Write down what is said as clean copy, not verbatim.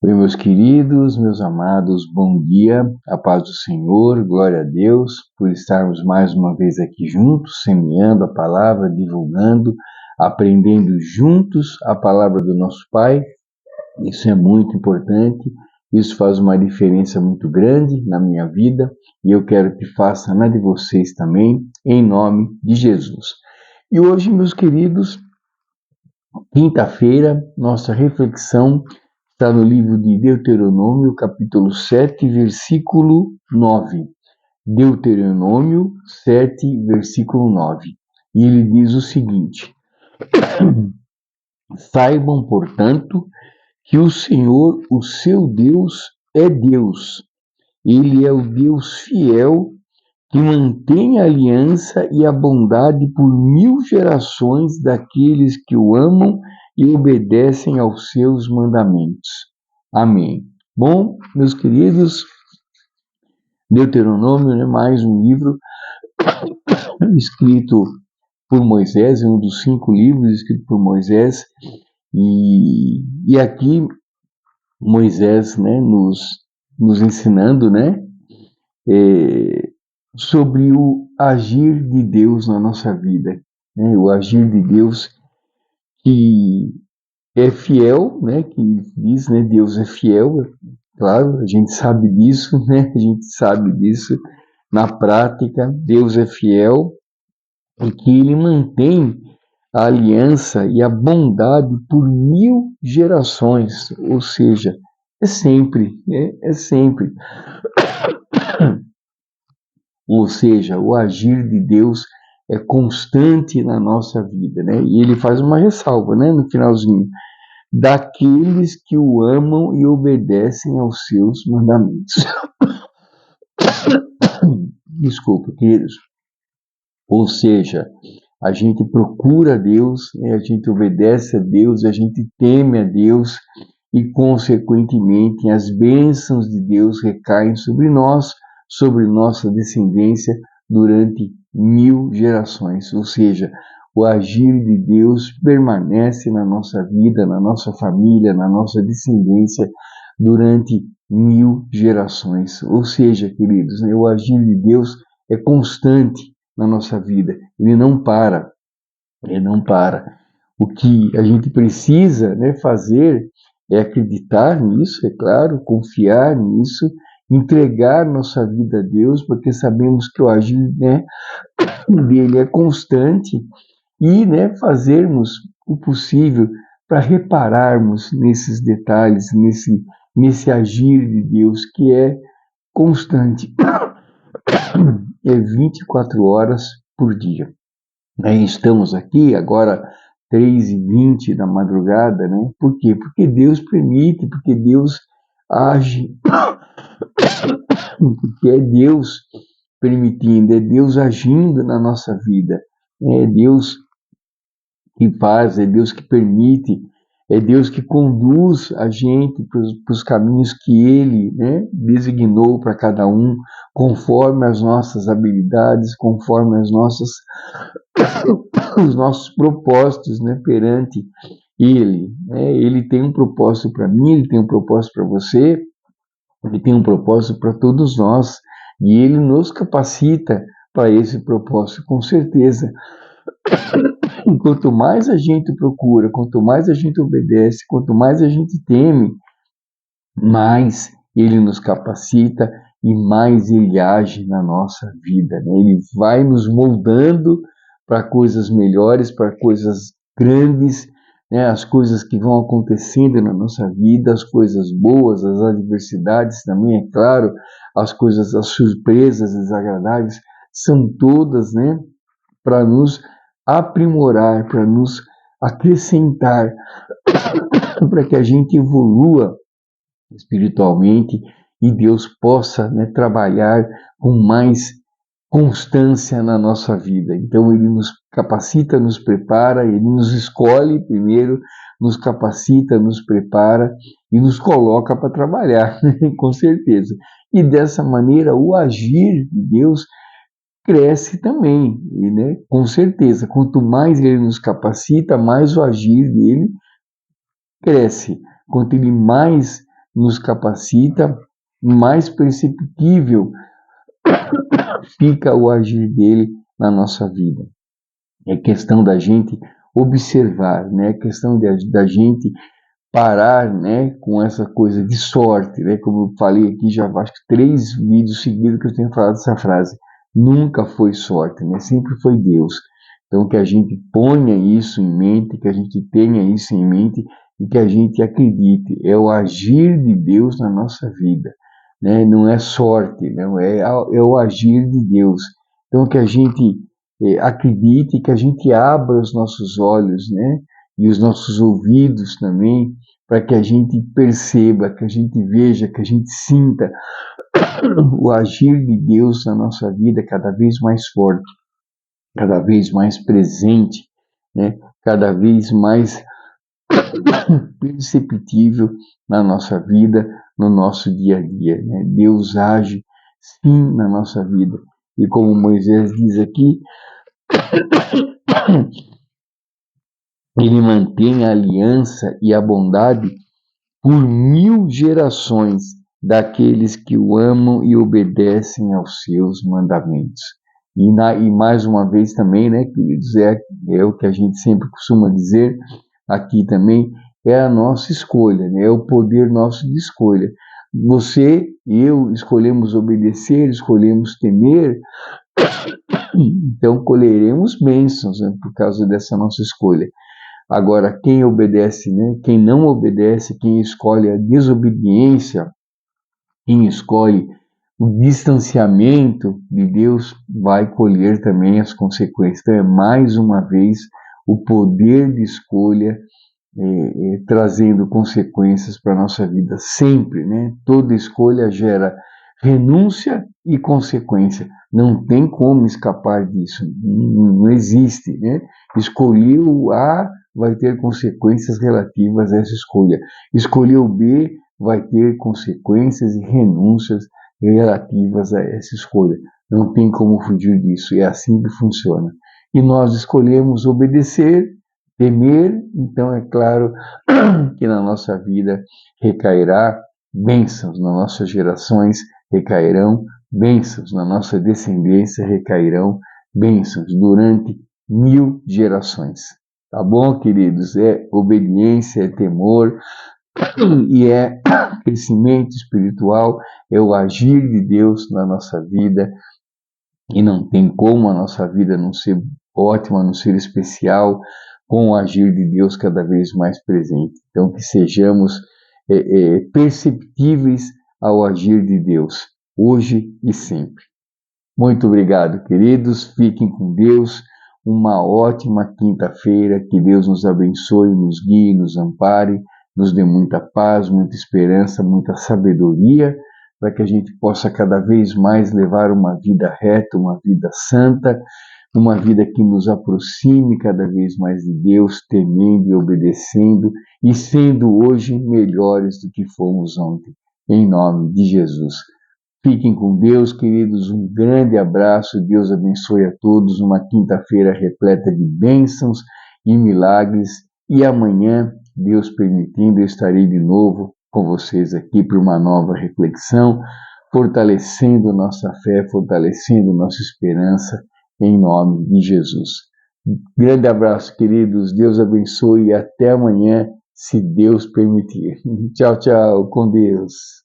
Oi, meus queridos, meus amados, bom dia, a paz do Senhor, glória a Deus por estarmos mais uma vez aqui juntos, semeando a palavra, divulgando, aprendendo juntos a palavra do nosso Pai. Isso é muito importante, isso faz uma diferença muito grande na minha vida e eu quero que faça na de vocês também, em nome de Jesus. E hoje, meus queridos, quinta-feira, nossa reflexão está no livro de Deuteronômio, capítulo 7, versículo 9. Deuteronômio 7, versículo 9. E ele diz o seguinte: Saibam, portanto, que o Senhor, o seu Deus, é Deus. Ele é o Deus fiel que mantém a aliança e a bondade por 1000 gerações daqueles que o amam e obedecem aos seus mandamentos. Amém. Bom, meus queridos, Deuteronômio é mais um livro escrito por Moisés, é um dos 5 livros escritos por Moisés, e aqui Moisés, nos ensinando, sobre o agir de Deus na nossa vida, o agir de Deus que é fiel, que diz, Deus é fiel, claro, a gente sabe disso, a gente sabe disso na prática, Deus é fiel e que Ele mantém a aliança e a bondade por 1000 gerações, ou seja, é sempre, é sempre. Ou seja, o agir de Deus é constante na nossa vida, E ele faz uma ressalva, no finalzinho, daqueles que o amam e obedecem aos seus mandamentos. Desculpa, queridos. Ou seja, a gente procura Deus, a gente obedece a Deus, a gente teme a Deus e, consequentemente, as bênçãos de Deus recaem sobre nós, sobre nossa descendência durante 1000 gerações. Ou seja, o agir de Deus permanece na nossa vida, na nossa família, na nossa descendência durante 1000 gerações. Ou seja, queridos, o agir de Deus é constante na nossa vida. Ele não para. O que a gente precisa, fazer é acreditar nisso, é claro, confiar nisso, entregar nossa vida a Deus, porque sabemos que o agir, dele é constante e, fazermos o possível para repararmos nesses detalhes, nesse agir de Deus que é constante. É 24 horas por dia. Estamos aqui agora 3h20 da madrugada, Por quê? Porque Deus permite, porque Deus age, porque é Deus permitindo, é Deus agindo na nossa vida, é Deus que faz, é Deus que permite, é Deus que conduz a gente para os caminhos que Ele, designou para cada um, conforme as nossas habilidades, conforme os nossos propósitos, perante Ele. Ele tem um propósito para mim, Ele tem um propósito para você, Ele tem um propósito para todos nós, e Ele nos capacita para esse propósito, com certeza. Quanto mais a gente procura, quanto mais a gente obedece, quanto mais a gente teme, mais Ele nos capacita e mais Ele age na nossa vida. Ele vai nos moldando para coisas melhores, para coisas grandes, as coisas que vão acontecendo na nossa vida, as coisas boas, as adversidades também, é claro, as coisas, as surpresas desagradáveis, são todas, para nos aprimorar, para nos acrescentar, para que a gente evolua espiritualmente e Deus possa, trabalhar com mais constância na nossa vida. Então Ele nos capacita, nos prepara, Ele nos escolhe primeiro, nos capacita, nos prepara e nos coloca para trabalhar, com certeza. E dessa maneira o agir de Deus cresce também, e, com certeza, quanto mais Ele nos capacita, mais o agir dele cresce. Quanto Ele mais nos capacita, mais perceptível fica o agir dele na nossa vida. É questão da gente observar, né? É questão da gente parar, né, com essa coisa de sorte, né? Como eu falei aqui, já acho que 3 vídeos seguidos que eu tenho falado essa frase. Nunca foi sorte, né? Sempre foi Deus. Então que a gente ponha isso em mente, que a gente tenha isso em mente e que a gente acredite. É o agir de Deus na nossa vida, né? Não é sorte, não é o agir de Deus. Então que a gente acredite, que a gente abra os nossos olhos, né? E os nossos ouvidos também, para que a gente perceba, que a gente veja, que a gente sinta o agir de Deus na nossa vida cada vez mais forte, cada vez mais presente, né? Cada vez mais perceptível na nossa vida, no nosso dia a dia, né? Deus age sim na nossa vida. E como Moisés diz aqui, ele mantém a aliança e a bondade por 1000 gerações daqueles que o amam e obedecem aos seus mandamentos. E mais uma vez também, né, queridos, é o que a gente sempre costuma dizer aqui também, é a nossa escolha, né, é o poder nosso de escolha. Você e eu escolhemos obedecer, escolhemos temer, então colheremos bênçãos, né, por causa dessa nossa escolha. Agora, quem obedece, né? Quem não obedece, quem escolhe a desobediência, quem escolhe o distanciamento de Deus, vai colher também as consequências. Então, é mais uma vez o poder de escolha trazendo consequências para a nossa vida, sempre, né? Toda escolha gera renúncia e consequência. Não tem como escapar disso, não existe, né? Escolheu A, vai ter consequências relativas a essa escolha. Escolheu B, vai ter consequências e renúncias relativas a essa escolha. Não tem como fugir disso, é assim que funciona. E nós escolhemos obedecer, temer, então é claro que na nossa vida recairá bênçãos, nas nossas gerações recairão bênçãos, na nossa descendência recairão bênçãos durante 1000 gerações. Tá bom, queridos? É obediência, é temor e é crescimento espiritual, é o agir de Deus na nossa vida e não tem como a nossa vida não ser ótima, não ser especial, com o agir de Deus cada vez mais presente. Então, que sejamos perceptíveis ao agir de Deus, hoje e sempre. Muito obrigado, queridos. Fiquem com Deus. Uma ótima quinta-feira. Que Deus nos abençoe, nos guie, nos ampare, nos dê muita paz, muita esperança, muita sabedoria, para que a gente possa cada vez mais levar uma vida reta, uma vida santa, uma vida que nos aproxime cada vez mais de Deus, temendo e obedecendo e sendo hoje melhores do que fomos ontem. Em nome de Jesus. Fiquem com Deus, queridos. Um grande abraço. Deus abençoe a todos. Uma quinta-feira repleta de bênçãos e milagres. E amanhã, Deus permitindo, eu estarei de novo com vocês aqui para uma nova reflexão, fortalecendo nossa fé, fortalecendo nossa esperança, em nome de Jesus. Grande abraço, queridos. Deus abençoe e até amanhã, se Deus permitir. Tchau, tchau. Com Deus.